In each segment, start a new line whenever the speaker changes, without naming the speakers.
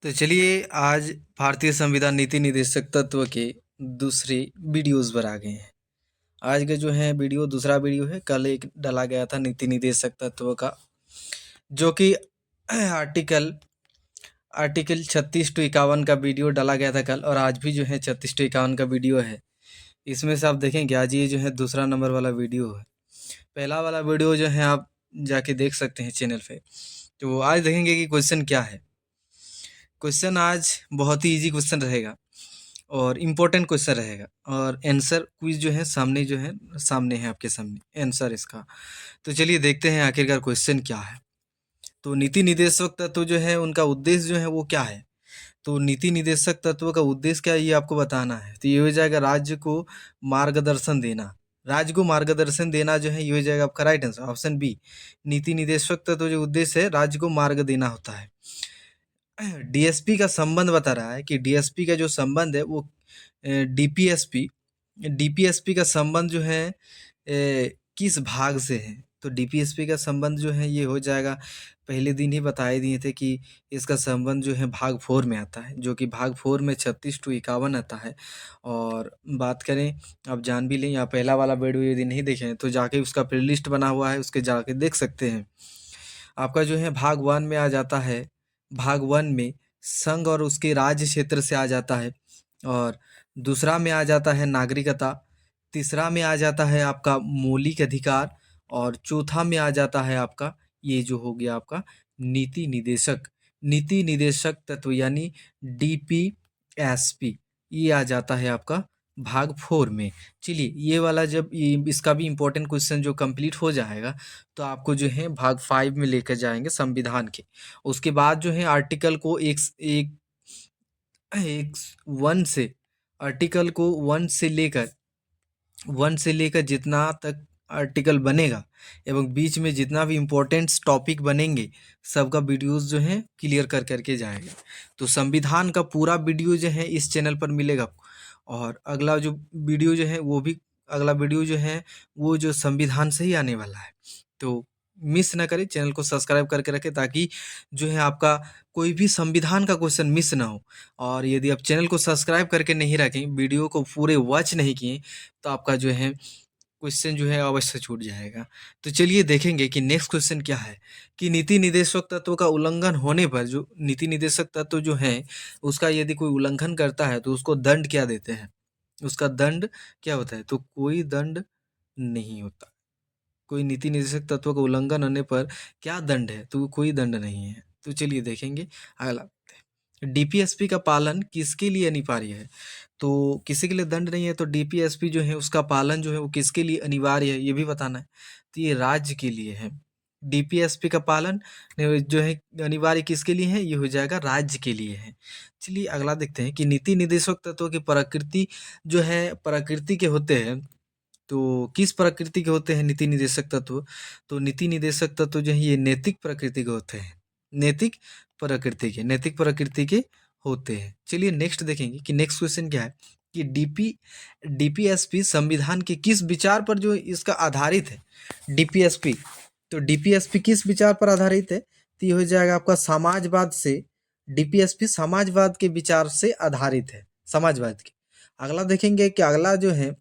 तो चलिए आज भारतीय संविधान नीति निर्देशक तत्व के दूसरे वीडियोस पर आ गए हैं। आज का जो है वीडियो दूसरा वीडियो है। कल एक डाला गया था नीति निर्देशक तत्व का, जो कि आर्टिकल आर्टिकल 36 to 51 का वीडियो डाला गया था कल, और आज भी जो है 36 to 51 का वीडियो है। इसमें से आप देखेंगे आज ये जो है दूसरा नंबर वाला वीडियो है। पहला वाला वीडियो जो है आप जाके देख सकते हैं चैनल पे। तो आज देखेंगे कि क्वेश्चन क्या है। क्वेश्चन आज बहुत ही इजी क्वेश्चन रहेगा और इम्पोर्टेंट क्वेश्चन रहेगा, और आंसर क्विज जो है सामने है आपके सामने आंसर इसका। तो चलिए देखते हैं आखिरकार क्वेश्चन क्या है। तो नीति निदेशक तत्व जो है उनका उद्देश्य जो है वो क्या है। तो नीति निदेशक तत्व का उद्देश्य क्या है ये आपको बताना है। तो ये हो जाएगा राज्य को मार्गदर्शन देना। राज्य को मार्गदर्शन देना जो है ये हो जाएगा आपका राइट आंसर, ऑप्शन बी। नीति निदेशक तत्व जो उद्देश्य है राज्य को मार्ग देना होता है। डीएसपी का संबंध बता रहा है कि डीएसपी का जो संबंध है वो डीपीएसपी डीपीएसपी का संबंध जो है किस भाग से है। तो डीपीएसपी का संबंध जो है ये हो जाएगा, पहले दिन ही बताए दिए थे कि इसका संबंध जो है भाग 4 में आता है, जो कि भाग 4 में 36 to 51 आता है। और बात करें, आप जान भी लें, या पहला वाला वीडियो यदि नहीं देखे हैं तो जाके उसका प्ले लिस्ट बना हुआ है, उसके जाके देख सकते हैं। आपका जो है भाग 1 में आ जाता है, भाग 1 में संघ और उसके राज्य क्षेत्र से आ जाता है, और दूसरा में आ जाता है नागरिकता, तीसरा में आ जाता है आपका मौलिक अधिकार, और चौथा में आ जाता है आपका ये जो हो गया आपका नीति निदेशक तत्व यानी डीपीएसपी। ये आ जाता है आपका भाग 4 में। चलिए ये वाला जब इसका भी इम्पोर्टेंट क्वेश्चन जो कंप्लीट हो जाएगा तो आपको जो है भाग 5 में लेकर जाएंगे संविधान के। उसके बाद जो है आर्टिकल को एक एक वन से आर्टिकल को वन से लेकर जितना तक आर्टिकल बनेगा एवं बीच में जितना भी इम्पोर्टेंट टॉपिक बनेंगे सबका वीडियोस जो है क्लियर कर करके जाएगा। तो संविधान का पूरा वीडियो जो है इस चैनल पर मिलेगा आपको। और अगला जो वीडियो जो है वो भी, अगला वीडियो जो है वो जो संविधान से ही आने वाला है। तो मिस ना करें, चैनल को सब्सक्राइब करके रखें ताकि जो है आपका कोई भी संविधान का क्वेश्चन मिस ना हो। और यदि आप चैनल को सब्सक्राइब करके नहीं रखें, वीडियो को पूरे वॉच नहीं किए, तो आपका जो है क्वेश्चन जो है अवश्य छूट जाएगा। तो चलिए देखेंगे कि नेक्स्ट क्वेश्चन क्या है, कि नीति निदेशक तत्व का उल्लंघन होने पर जो नीति निदेशक तत्व जो है उसका यदि कोई उल्लंघन करता है तो उसको दंड क्या देते हैं। उसका दंड क्या होता है। तो कोई दंड नहीं होता। कोई नीति निर्देशक तत्व का उल्लंघन होने पर क्या दंड है। तो कोई दंड नहीं है। तो चलिए देखेंगे अगला। डीपीएसपी का पालन किसके लिए अनिवार्य है। तो किसी के लिए दंड नहीं है, तो डीपीएसपी जो है उसका पालन जो है वो किसके लिए अनिवार्य है ये भी बताना है। तो ये राज्य के लिए है। डीपीएसपी का पालन जो है अनिवार्य किसके लिए है, ये हो जाएगा राज्य के लिए है। चलिए अगला देखते हैं कि नीति निदेशक तत्व की प्रकृति जो है प्रकृति के होते हैं। तो किस प्रकृति के होते हैं नीति निदेशक तत्व। तो नीति निदेशक तत्व जो है ये नैतिक प्रकृति के होते हैं। नैतिक प्रकृति के होते हैं। चलिए नेक्स्ट देखेंगे कि नेक्स्ट क्वेश्चन क्या है, कि डीपीएसपी संविधान के किस विचार पर जो इसका आधारित है। डीपीएसपी, तो डीपीएसपी किस विचार पर आधारित है। तो ये हो जाएगा आपका समाजवाद से। डीपीएसपी समाजवाद के विचार से आधारित है, समाजवाद के। अगला देखेंगे कि अगला जो है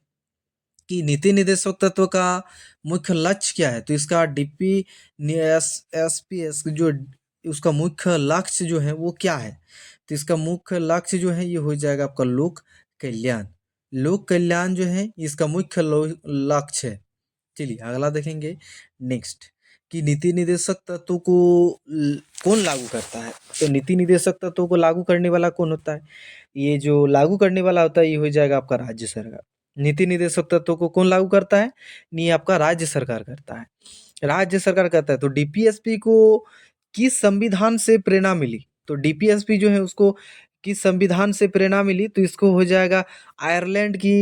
कि नीति निदेशक तत्व का मुख्य लक्ष्य क्या है। तो इसका डीपी एसपीएस जो उसका मुख्य लक्ष्य जो है वो क्या है। तो इसका मुख्य लक्ष्य जो है ये हो जाएगा आपका लोक कल्याण। लोक कल्याण जो है इसका मुख्य लक्ष्य है। चलिए अगला देखेंगे नेक्स्ट, कि नीति निदेशक तत्व को कौन लागू करता है। तो नीति निदेशक तत्व को लागू करने वाला कौन होता है। ये जो लागू करने वाला होता है ये हो जाएगा आपका राज्य सरकार। नीति निदेशक तत्व को कौन लागू करता है, ये आपका राज्य सरकार करता है। राज्य सरकार करता है। तो डीपीएसपी को किस संविधान से प्रेरणा मिली। तो डीपीएसपी जो है उसको किस संविधान से प्रेरणा मिली। तो इसको हो जाएगा आयरलैंड की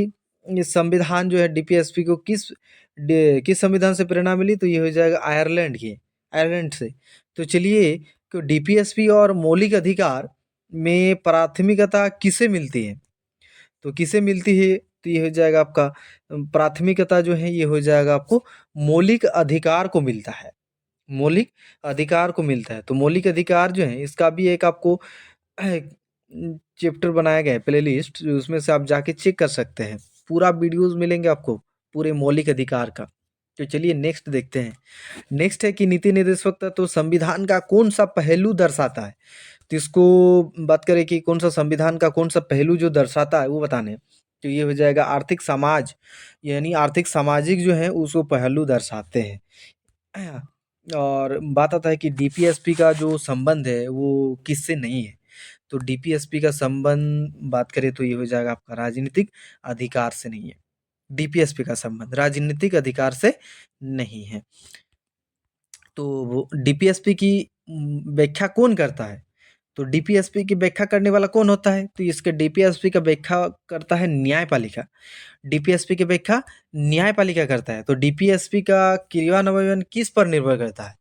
ये संविधान जो है डीपीएसपी को किस संविधान से प्रेरणा मिली। तो ये हो जाएगा आयरलैंड से। तो चलिए, तो डीपीएसपी और मौलिक अधिकार में प्राथमिकता किसे मिलती है। तो किसे मिलती है। तो ये हो जाएगा आपका प्राथमिकता जो है ये हो जाएगा आपको मौलिक अधिकार को मिलता है। मौलिक अधिकार को मिलता है। तो मौलिक अधिकार जो है इसका भी एक आपको चैप्टर बनाया गया है प्लेलिस्ट, उसमें से आप जाके चेक कर सकते हैं। पूरा वीडियोज़ मिलेंगे आपको, पूरे मौलिक अधिकार का। तो चलिए नेक्स्ट देखते हैं। नेक्स्ट है कि नीति निर्देशक तो संविधान का कौन-सा पहलू दर्शाता है? तो इसको बात करें कि कौन-सा संविधान का कौन-सा पहलू जो दर्शाता है वो बताने हैं। तो ये हो जाएगा आर्थिक समाज, यानी आर्थिक सामाजिक जो है उसको पहलू दर्शाते हैं। और बात आता है कि डीपीएसपी का जो संबंध है वो किससे नहीं है? तो डीपीएसपी का संबंध बात करें तो ये हो जाएगा आपका राजनीतिक अधिकार से नहीं है। डीपीएसपी का संबंध राजनीतिक अधिकार से नहीं है। तो वो डीपीएसपी की व्याख्या कौन करता है? तो डीपीएसपी की व्याख्या करने वाला कौन होता है? तो इसके डीपीएसपी का व्याख्या करता है न्यायपालिका। डीपीएसपी की व्याख्या न्यायपालिका करता है। तो डीपीएसपी का क्रियान्वयन किस पर निर्भर करता है?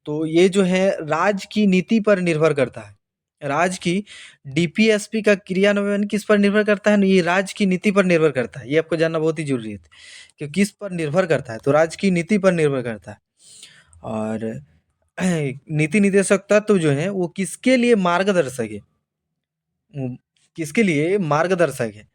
तो ये जो है राज्य की नीति पर निर्भर करता है। राज्य की डीपीएसपी का क्रियान्वयन किस पर निर्भर करता है? ये राज्य की नीति पर निर्भर करता है। ये आपको जानना बहुत ही ज़रूरी है कि किस पर निर्भर करता है? तो राज्य की नीति पर निर्भर करता है। और नीति निर्देशक तत्व जो है वो किसके लिए मार्गदर्शक है? किसके लिए मार्गदर्शक है?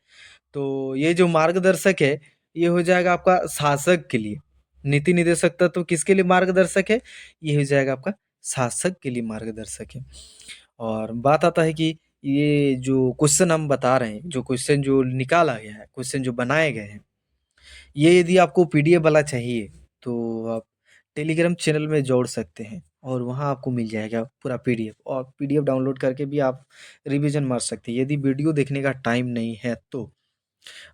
तो ये जो मार्गदर्शक है, ये हो जाएगा आपका शासक के लिए। नीति निर्देशक तत्व किसके लिए मार्गदर्शक है? ये हो जाएगा आपका शासक के लिए मार्गदर्शक है। और बात आता है कि ये जो क्वेश्चन हम बता रहे हैं, जो क्वेश्चन जो निकाला गया है, क्वेश्चन जो बनाए गए हैं, ये यदि आपको पीडीएफ वाला चाहिए, तो आप टेलीग्राम चैनल में जोड़ सकते हैं और वहाँ आपको मिल जाएगा पूरा पीडीएफ, और पीडीएफ डाउनलोड करके भी आप रिवीजन मार सकते हैं। यदि वीडियो देखने का टाइम नहीं है तो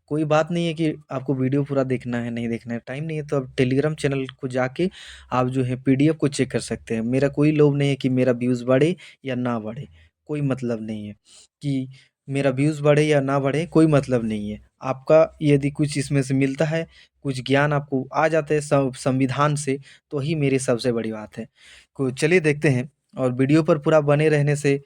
कोई बात नहीं है कि आपको वीडियो पूरा देखना है, नहीं देखना है, टाइम नहीं है तो आप टेलीग्राम चैनल को जाके आप जो है पीडीएफ को चेक कर सकते हैं। मेरा कोई लोभ नहीं है कि मेरा व्यूज़ बढ़े या ना बढ़े, कोई मतलब नहीं है कि मेरा व्यूज़ बढ़े या ना बढ़े, कोई मतलब नहीं है। आपका यदि कुछ इसमें से मिलता है, कुछ ज्ञान आपको आ जाता है संविधान से, तो ही मेरी सबसे बड़ी बात है। को चलिए देखते हैं, और वीडियो पर पूरा बने रहने से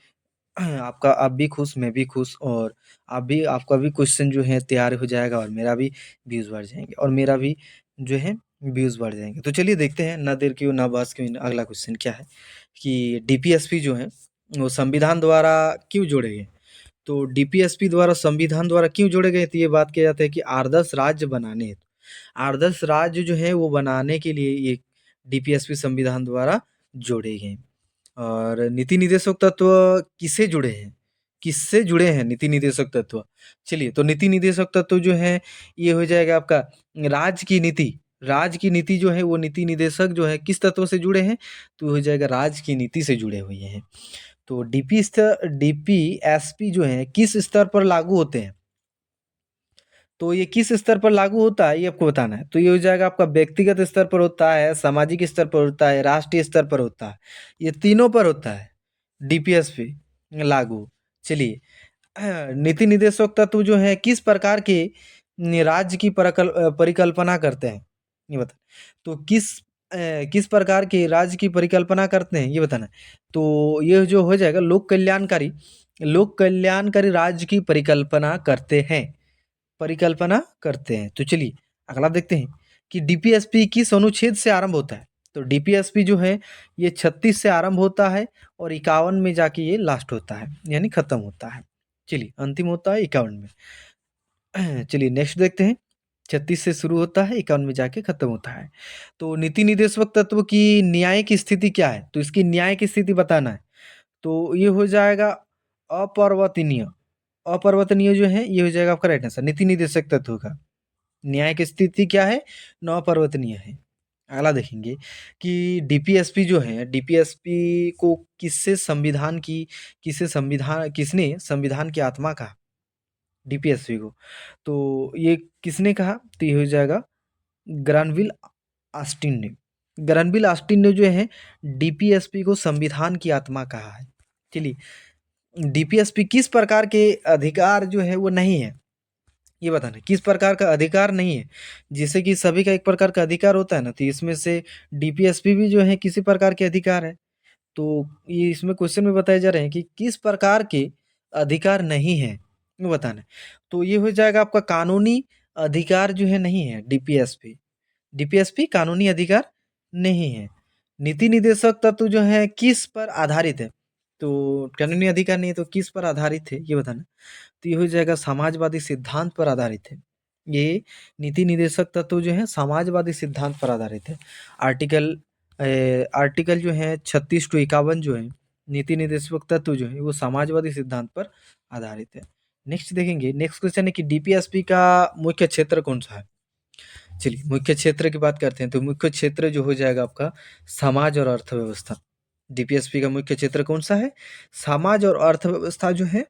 आपका आप भी खुश, मैं भी खुश, और आप भी आपका भी क्वेश्चन जो है तैयार हो जाएगा और मेरा भी व्यूज़ बढ़ जाएँगे और मेरा भी जो है व्यूज़ बढ़ जाएँगे। तो चलिए देखते हैं, ना देर क्यों ना बहस क्यों, अगला क्वेश्चन क्या है कि डीपीएसपी जो है वो संविधान द्वारा क्यों जोड़े गए? तो डीपीएसपी द्वारा संविधान द्वारा क्यों जोड़े गए? तो ये बात किया जाता है कि आदर्श राज्य बनाने हेतु, आदर्श राज्य जो है वो बनाने के लिए ये डीपीएसपी संविधान द्वारा जोड़े गए। और नीति निर्देशक तत्व किससे जुड़े हैं? किससे जुड़े हैं नीति निर्देशक तत्व? चलिए, तो नीति निर्देशक तत्व जो है ये हो जाएगा आपका राज्य की नीति। राज्य की नीति जो है वो नीति निर्देशक जो है किस तत्व से जुड़े हैं? तो हो जाएगा राज्य की नीति से जुड़े हुए हैं। तो डीपीएसपी जो है किस स्तर पर लागू होते हैं? तो ये किस स्तर पर लागू होता है ये आपको बताना है। तो ये हो जाएगा आपका व्यक्तिगत स्तर पर होता है, सामाजिक स्तर पर होता है, राष्ट्रीय स्तर पर होता है। ये तीनों पर होता है डीपीएसपी लागू। चलिए, नीति निर्देशक तत्व जो है किस प्रकार के राज्य की परिकल्पना करते हैं? ये बता। तो किस प्रकार के राज्य की परिकल्पना करते हैं ये बताना है। तो ये जो हो जाएगा लोक कल्याणकारी राज्य की परिकल्पना करते हैं। तो चलिए अगला देखते हैं कि डीपीएसपी किस अनुच्छेद से आरंभ होता है? तो डीपीएसपी जो है ये 36 से आरंभ होता है और 51 में जाके ये लास्ट होता है, यानी खत्म होता है। चलिए अंतिम होता है 51 में। चलिए नेक्स्ट देखते हैं। 36 से शुरू होता है, 51 में जाके खत्म होता है। तो नीति निर्देशक तत्व की न्यायिक स्थिति क्या है? तो इसकी न्यायिक स्थिति बताना है। तो ये हो जाएगा अपरिवर्तनीय। अपरिवर्तनीय जो है ये हो जाएगा आपका राइट आंसर नीति निर्देशक तत्व का। न्यायिक स्थिति क्या है? अपरिवर्तनीय है। अगला देखेंगे कि डीपीएसपी जो है, डीपीएसपी को किसने संविधान की आत्मा कहा? डीपीएसपी को। तो ये किसने कहा? तो ये हो जाएगा ग्रानविल ऑस्टिन ने। ग्रानविल ऑस्टिन ने जो है डीपीएसपी को संविधान की आत्मा कहा है। चलिए, डीपीएसपी किस प्रकार के अधिकार जो है वो नहीं है? ये बताना है, किस प्रकार का अधिकार नहीं है? जैसे कि सभी का एक प्रकार का अधिकार होता है ना, तो इसमें से डीपीएसपी भी जो है किसी प्रकार के अधिकार है। तो ये इसमें क्वेश्चन में बताए जा रहे हैं कि किस प्रकार के अधिकार नहीं है, ये बताना है। तो ये हो जाएगा आपका कानूनी अधिकार जो है नहीं है डीपीएसपी। डीपीएसपी कानूनी अधिकार नहीं है। नीति निर्देशक तत्व जो है किस पर आधारित है? तो कानूनी अधिकार नहीं है तो किस पर आधारित है ये बताना। तो ये हो जाएगा समाजवादी सिद्धांत पर आधारित है। ये नीति निदेशक तत्व जो है समाजवादी सिद्धांत पर आधारित है। आर्टिकल आर्टिकल जो है 36 टू 51 जो है नीति निदेशक तत्व जो है वो समाजवादी सिद्धांत पर आधारित है। नेक्स्ट देखेंगे, नेक्स्ट क्वेश्चन है कि डीपीएसपी का मुख्य क्षेत्र कौन सा है। चलिए मुख्य क्षेत्र की बात करते हैं तो मुख्य क्षेत्र जो हो जाएगा आपका समाज और अर्थव्यवस्था। डीपीएसपी का मुख्य क्षेत्र कौन सा है, समाज और अर्थव्यवस्था जो है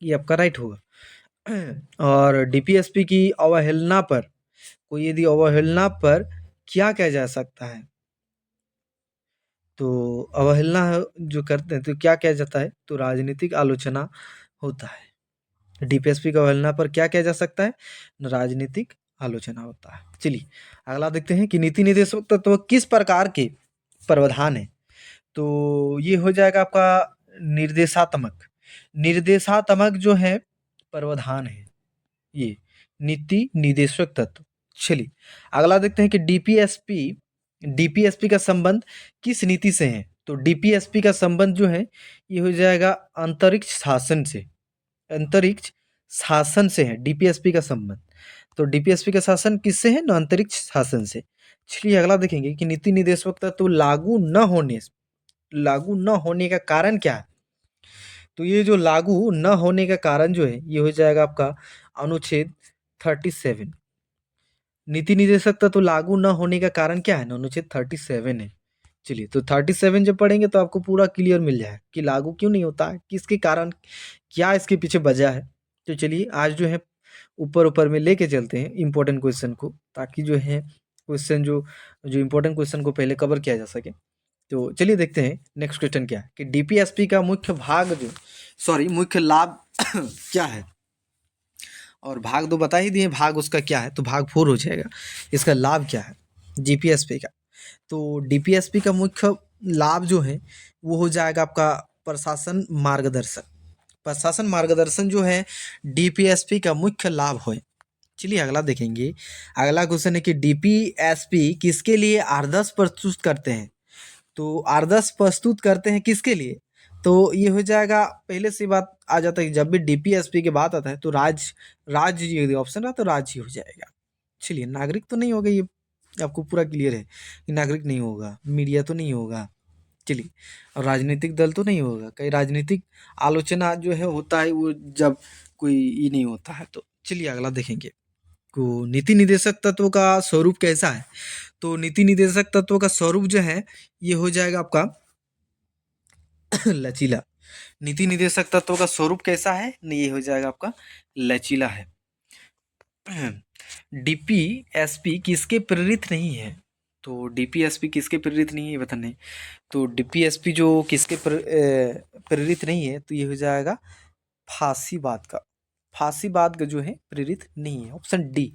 ये आपका राइट होगा। और डीपीएसपी की अवहेलना पर, कोई यदि अवहेलना पर क्या किया जा सकता है, तो अवहेलना जो करते हैं तो क्या किया जाता है, तो राजनीतिक आलोचना होता है। डीपीएसपी का अवहेलना पर क्या किया जा सकता है, राजनीतिक आलोचना होता है। चलिए अगला देखते हैं कि नीति निदेशक तत्व किस प्रकार के प्रावधान है। तो ये हो जाएगा आपका निर्देशात्मक, निर्देशात्मक जो है प्रावधान है ये नीति निदेशक तत्व। चलिए अगला देखते हैं कि डीपीएसपी, डीपीएसपी का संबंध किस नीति से है। तो डीपीएसपी का संबंध जो है ये हो जाएगा अंतरिक्ष शासन से, अंतरिक्ष शासन से है डीपीएसपी का संबंध। तो डीपीएसपी का शासन किससे है ना, अंतरिक्ष शासन से। चलिए अगला देखेंगे कि नीति निदेशक तत्व लागू न होने का कारण क्या है। तो ये जो लागू न होने का कारण जो है ये हो जाएगा आपका अनुच्छेद 37। नीति निदेशक तत्व लागू न होने का कारण क्या है ना, अनुच्छेद 37 है। चलिए तो 37 जब पढ़ेंगे तो आपको पूरा क्लियर मिल जाए कि लागू क्यों नहीं होता है, किसके कारण, क्या इसके पीछे वजह है। तो चलिए आज जो है ऊपर ऊपर में लेके चलते हैं इंपॉर्टेंट क्वेश्चन को, ताकि जो है क्वेश्चन जो जो इंपॉर्टेंट क्वेश्चन को पहले कवर किया जा सके। तो चलिए देखते हैं नेक्स्ट क्वेश्चन क्या है कि डीपीएसपी का मुख्य भाग जो, सॉरी मुख्य लाभ क्या है। और भाग 2 बता ही दिए, भाग उसका क्या है, तो भाग 4 हो जाएगा। इसका लाभ क्या है डीपीएसपी का। तो डीपीएसपी का मुख्य लाभ जो है वो हो जाएगा आपका प्रशासन मार्गदर्शन। प्रशासन मार्गदर्शन जो है डीपीएसपी का मुख्य लाभ है। चलिए अगला देखेंगे, अगला क्वेश्चन है कि डीपीएसपी किसके लिए आदर्श प्रस्तुत करते हैं। तो आदर्श प्रस्तुत करते हैं किसके लिए, तो ये हो जाएगा, पहले से बात आ जाता है कि जब भी डीपीएसपी की बात आता है तो राज्य यदि ऑप्शन है तो राज्य ही हो जाएगा। चलिए नागरिक तो नहीं होगा, ये आपको पूरा क्लियर है कि नागरिक नहीं होगा, मीडिया तो नहीं होगा। चलिए और राजनीतिक दल तो नहीं होगा, कई राजनीतिक आलोचना जो है होता है वो जब कोई ये नहीं होता है। तो चलिए अगला देखेंगे को नीति निदेशक तत्व का स्वरूप कैसा है। तो नीति निदेशक तत्व का स्वरूप जो है ये हो जाएगा आपका लचीला। नीति निदेशक तत्व का स्वरूप कैसा है, ये हो जाएगा आपका लचीला है। डीपीएसपी किसके प्रेरित नहीं है। तो डीपीएसपी किसके प्रेरित नहीं है ये बताने। तो डीपीएसपी जो किसके प्रेरित नहीं है, तो ये हो जाएगा फांसीवाद का। फांसीवाद का जो है प्रेरित नहीं है, ऑप्शन डी,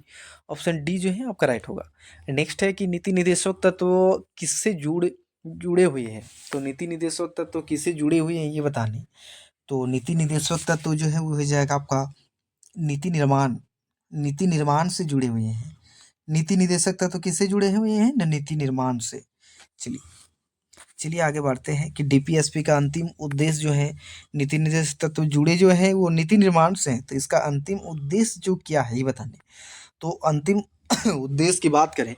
ऑप्शन डी जो है आपका राइट होगा। नेक्स्ट है कि नीति निदेशक तत्व किससे जुड़े हुए हैं। तो नीति निदेशक तत्व किससे जुड़े हुए हैं ये बताने। तो नीति निदेशक तत्व जो है वो हो जाएगा आपका नीति निर्माण, नीति निर्माण से जुड़े हुए हैं। नीति निदेशक तत्व किससे जुड़े हुए हैं ना, नीति निर्माण से। चलिए चलिए आगे बढ़ते हैं कि डीपीएसपी का अंतिम उद्देश्य जो है, नीति निदेशक तत्व जुड़े जो है वो नीति निर्माण से है, तो इसका अंतिम उद्देश्य जो क्या है ये बताने। तो अंतिम उद्देश्य की बात करें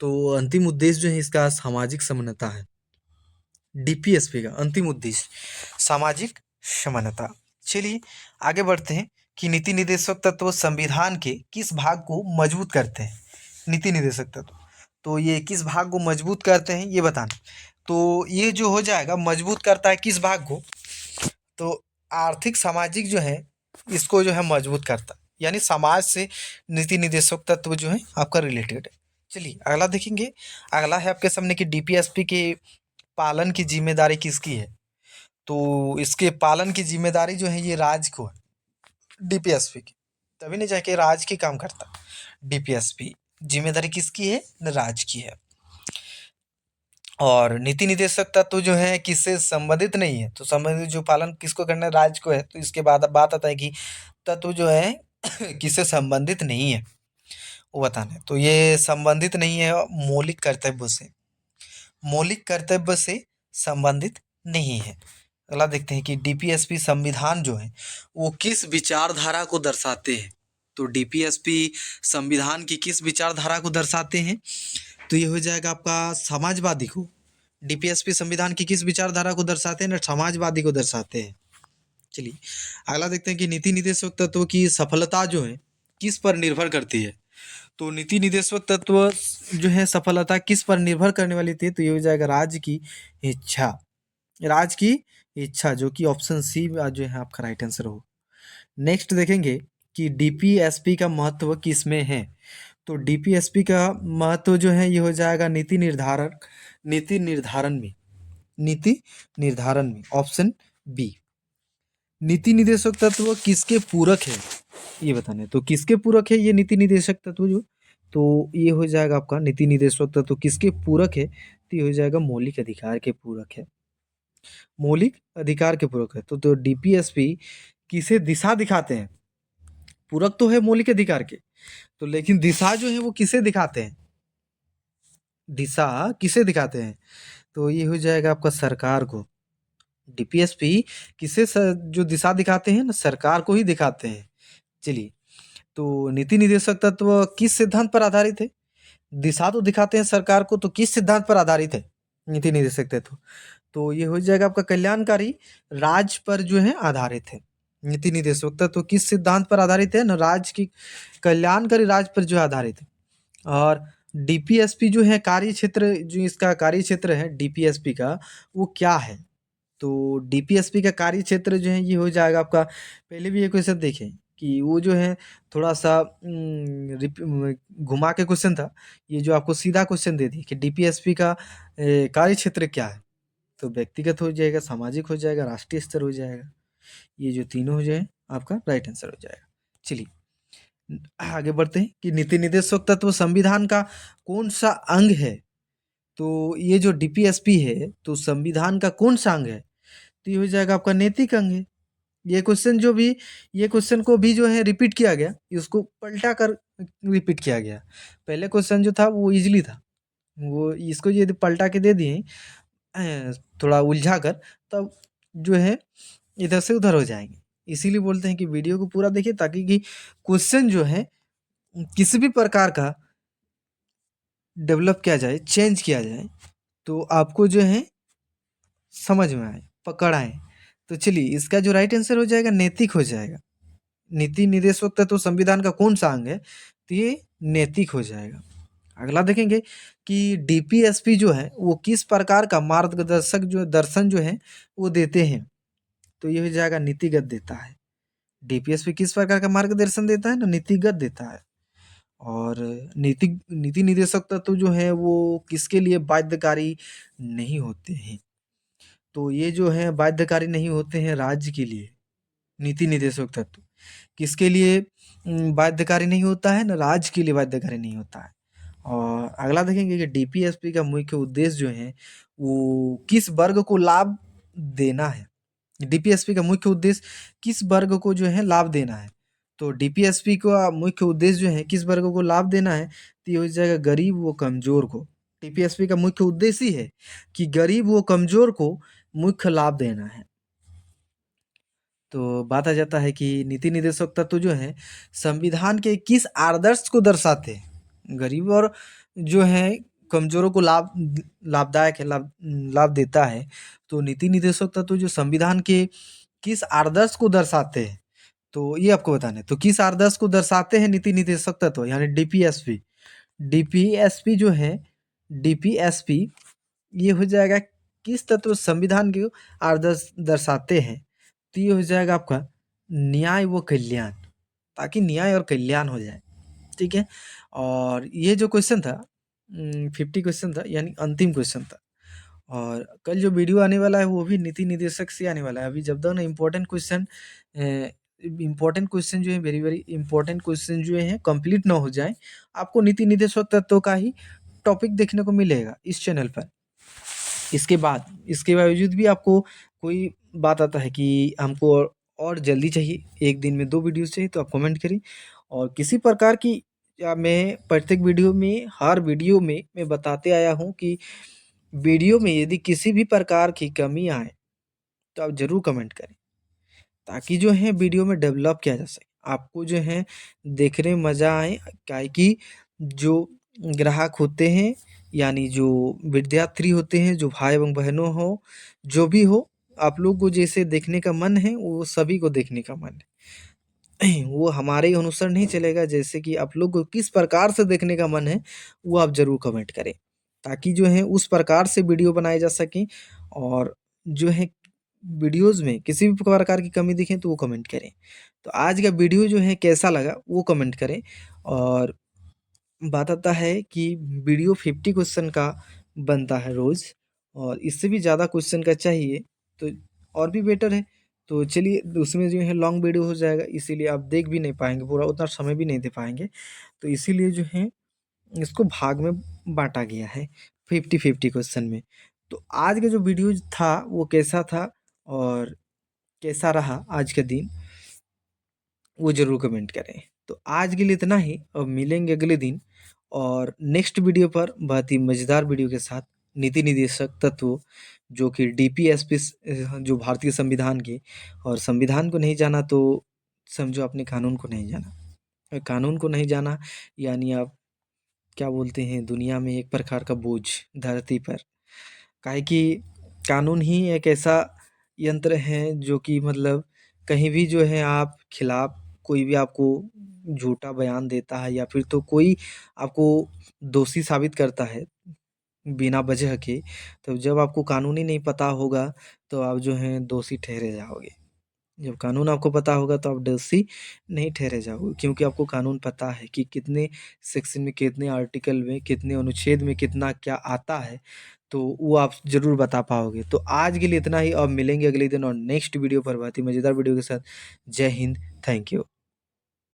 तो अंतिम उद्देश्य जो है इसका सामाजिक समानता है। डीपीएसपी का अंतिम उद्देश्य सामाजिक समानता। चलिए आगे बढ़ते हैं कि नीति निदेशक तत्व संविधान के किस भाग को मजबूत करते हैं। नीति निदेशक तत्व तो ये किस भाग को मजबूत करते हैं ये बताना। तो ये जो हो जाएगा मजबूत करता है किस भाग को, तो आर्थिक सामाजिक जो है इसको जो है मजबूत करता है, यानी समाज से नीति निदेशक तत्व जो है आपका रिलेटेड है। चलिए अगला देखेंगे, अगला है आपके सामने कि डीपीएसपी के पालन की जिम्मेदारी किसकी है। तो इसके पालन की जिम्मेदारी जो है ये राज्य को है, डीपीएसपी की, तभी नहीं जाके राज्य की काम करता। डीपीएसपी जिम्मेदारी किसकी है न, राज्य की है। और नीति निदेशक तत्व जो है किससे संबंधित नहीं है, तो संबंधित जो पालन किसको करना है, राज्य को है। तो इसके बाद अब बात आता है कि तत्व जो है किससे संबंधित नहीं है वो बताना है। तो ये संबंधित नहीं है मौलिक कर्तव्य से, मौलिक कर्तव्य से संबंधित नहीं है। अगला देखते हैं कि डीपीएसपी संविधान जो है वो किस विचारधारा को दर्शाते हैं। तो डीपीएसपी संविधान की किस विचारधारा को दर्शाते हैं, तो ये हो जाएगा आपका समाजवादी को। डीपीएसपी संविधान की किस विचारधारा को दर्शाते हैं ना, समाजवादी को दर्शाते हैं। चलिए अगला देखते हैं कि नीति निदेशक तत्व की सफलता जो है किस पर निर्भर करती है। तो नीति निदेशक तत्व जो है सफलता किस पर निर्भर करने वाली थी, तो ये हो जाएगा राज्य की इच्छा। राज्य की इच्छा, जो कि ऑप्शन सी जो है आपका राइट आंसर हो। नेक्स्ट देखेंगे कि डीपीएसपी का महत्व किसमें है। तो डीपीएसपी का महत्व जो है ये हो जाएगा नीति निर्धारण में। नीति निर्धारण में, ऑप्शन बी। नीति निदेशक तत्व किसके पूरक है, ये बताना है। तो किसके पूरक है ये नीति निदेशक तत्व जो, तो ये हो जाएगा आपका नीति निदेशक तत्व किसके पूरक है, तो ये हो जाएगा मौलिक अधिकार के पूरक है। मौलिक अधिकार के पूरक है। तो डीपीएसपी किसे दिशा दिखाते हैं, पूरक तो है मौलिक अधिकार के, तो लेकिन दिशा जो है वो किसे दिखाते हैं, दिशा किसे दिखाते हैं, तो ये हो जाएगा आपका सरकार को। डीपीएसपी किसे जो दिशा दिखाते हैं ना, सरकार को ही दिखाते हैं। चलिए, तो नीति निदेशक तत्व किस सिद्धांत पर आधारित है, दिशा तो दिखाते हैं सरकार को, तो किस सिद्धांत पर आधारित है नीति निदेशक तत्व, तो ये हो जाएगा आपका कल्याणकारी राज पर जो है आधारित है। नीति निदेशक तत्व किस सिद्धांत पर आधारित है ना, राज की कल्याणकारी राज पर जो आधारित है। और डीपीएसपी जो है कार्य क्षेत्र, जो इसका कार्य क्षेत्र है डीपीएसपी का, वो क्या है। तो डीपीएसपी का कार्य क्षेत्र जो है ये हो जाएगा आपका, पहले भी ये क्वेश्चन देखें कि वो जो है थोड़ा सा घुमा के क्वेश्चन था, ये जो आपको सीधा क्वेश्चन दे दिया कि डीपीएसपी का कार्य क्षेत्र क्या है, तो व्यक्तिगत हो जाएगा, सामाजिक हो जाएगा, राष्ट्रीय स्तर हो जाएगा। ये जो तीनों हो जाए आपका राइट आंसर हो जाएगा। चलिए आगे बढ़ते हैं कि नीति निदेशक तत्व संविधान का कौन सा अंग है। तो ये जो डीपीएसपी है तो संविधान का कौन सा अंग है, तो ये हो जाएगा आपका नैतिक अंग है। ये क्वेश्चन जो भी, ये क्वेश्चन को भी जो है रिपीट किया गया, इसको पलटा कर रिपीट किया गया। पहले क्वेश्चन जो था वो इजीली था, वो इसको यदि पलटा के दे दिए थोड़ा उलझा कर, तब जो है इधर से उधर हो जाएंगे। इसीलिए बोलते हैं कि वीडियो को पूरा देखिए, ताकि कि क्वेश्चन जो है किसी भी प्रकार का डेवलप किया जाए, चेंज किया जाए, तो आपको जो है समझ में आए, पकड़ आए। तो चलिए इसका जो राइट आंसर हो जाएगा नैतिक हो जाएगा। नीति निदेशक तत्व संविधान का कौन सा अंग है, तो ये नैतिक हो जाएगा। अगला देखेंगे कि डीपीएसपी जो है वो किस प्रकार का मार्गदर्शक जो दर्शन जो है वो देते हैं, तो ये हो जाएगा नीतिगत देता है। डीपीएसपी किस प्रकार का मार्गदर्शन देता है ना, नीतिगत देता है। और नीति निदेशक तत्व जो है वो किसके लिए बाध्यकारी नहीं होते हैं, तो ये जो है बाध्यकारी नहीं होते हैं राज्य के लिए। नीति निदेशक तत्व किसके लिए बाध्यकारी नहीं होता है ना, राज्य के लिए बाध्यकारी नहीं होता है। और अगला देखेंगे कि डीपीएसपी का मुख्य उद्देश्य जो है वो किस वर्ग को लाभ देना है। डीपीएसपी का मुख्य उद्देश्य किस वर्ग को जो है लाभ देना है, तो डीपीएसपी का मुख्य उद्देश्य जो है किस वर्ग को लाभ देना है, तो ये हो जाएगा गरीब व कमजोर को। डीपीएसपी का मुख्य उद्देश्य ही है कि गरीब व कमजोर को मुख्य लाभ देना है। तो बात आ जाता है कि नीति निदेशक तत्व जो है संविधान के किस आदर्श को दर्शाते हैं। गरीब और जो है कमजोरों को लाभदायक है, लाभ देता है। तो नीति निदेशक तत्व जो संविधान के किस आदर्श को दर्शाते हैं, तो ये आपको बताना है। तो किस आदर्श को दर्शाते हैं नीति निदेशक तत्व, यानी डीपीएसपी। डीपीएसपी जो है, डीपीएसपी ये हो जाएगा किस तत्व संविधान के आदर्श दर्शाते हैं, तो ये हो जाएगा आपका न्याय व कल्याण, ताकि न्याय और कल्याण हो जाए। ठीक है, और ये जो क्वेश्चन था 50 क्वेश्चन था, यानी अंतिम क्वेश्चन था। और कल जो वीडियो आने वाला है वो भी नीति निदेशक से आने वाला है। अभी जब तक ना इम्पोर्टेंट क्वेश्चन जो है, वेरी वेरी इंपॉर्टेंट क्वेश्चन जो है कंप्लीट ना हो जाए, आपको नीति निदेशक तत्व का ही टॉपिक देखने को मिलेगा इस चैनल पर। इसके बावजूद भी आपको कोई बात आता है कि हमको और जल्दी चाहिए, एक दिन में 2 वीडियोस चाहिए, तो आप कमेंट करें। और किसी प्रकार की, या मैं प्रत्येक वीडियो में, हर वीडियो में मैं बताते आया हूँ कि वीडियो में यदि किसी भी प्रकार की कमी आए तो आप ज़रूर कमेंट करें, ताकि जो है वीडियो में डेवलप किया जा सके। आपको जो है देखने में मज़ा आए, काहे कि जो ग्राहक होते हैं, यानी जो विद्यार्थी होते हैं, जो भाई एवं बहनों हो, जो भी हो, आप लोग को जैसे देखने का मन है, वो सभी को देखने का मन है। वो हमारे ही अनुसार नहीं चलेगा, जैसे कि आप लोग को किस प्रकार से देखने का मन है, वो आप ज़रूर कमेंट करें। ताकि जो है उस प्रकार से वीडियो बनाए जा सकें, और जो है वीडियोज़ में किसी भी प्रकार की कमी दिखे तो वो कमेंट करें। तो आज का वीडियो जो है कैसा लगा वो कमेंट करें। और बात आता है कि वीडियो 50 क्वेश्चन का बनता है रोज़, और इससे भी ज़्यादा क्वेश्चन का चाहिए तो और भी बेटर है। तो चलिए, उसमें जो है लॉन्ग वीडियो हो जाएगा, इसीलिए आप देख भी नहीं पाएँगे, पूरा उतना समय भी नहीं दे पाएँगे। तो इसीलिए जो है इसको भाग में बाँटा गया है 50-50 क्वेश्चन में। तो आज का जो वीडियो था वो कैसा था और कैसा रहा आज का दिन, वो ज़रूर कमेंट करें। तो आज के लिए इतना ही, अब मिलेंगे अगले दिन और नेक्स्ट वीडियो पर बहुत ही मज़ेदार वीडियो के साथ। नीति निदेशक तत्व जो कि डीपीएसपी जो भारतीय संविधान के, और संविधान को नहीं जाना तो समझो आपने कानून को नहीं जाना। कानून को नहीं जाना यानी आप क्या बोलते हैं, दुनिया में एक प्रकार का बोझ धरती पर। काहे कि कानून ही एक ऐसा यंत्र है जो कि मतलब कहीं भी जो है आप खिलाफ कोई भी आपको झूठा बयान देता है, या फिर तो कोई आपको दोषी साबित करता है बिना वजह के, तो जब आपको कानून ही नहीं पता होगा तो आप जो हैं दोषी ठहरे जाओगे। जब कानून आपको पता होगा तो आप दोषी नहीं ठहरे जाओगे, क्योंकि आपको कानून पता है कि कितने सेक्शन में, कितने आर्टिकल में, कितने अनुच्छेद में कितना क्या आता है, तो वो आप ज़रूर बता पाओगे। तो आज के लिए इतना ही, अब मिलेंगे अगले दिन और नेक्स्ट वीडियो पर बहुत ही मज़ेदार वीडियो के साथ। जय हिंद, थैंक यू।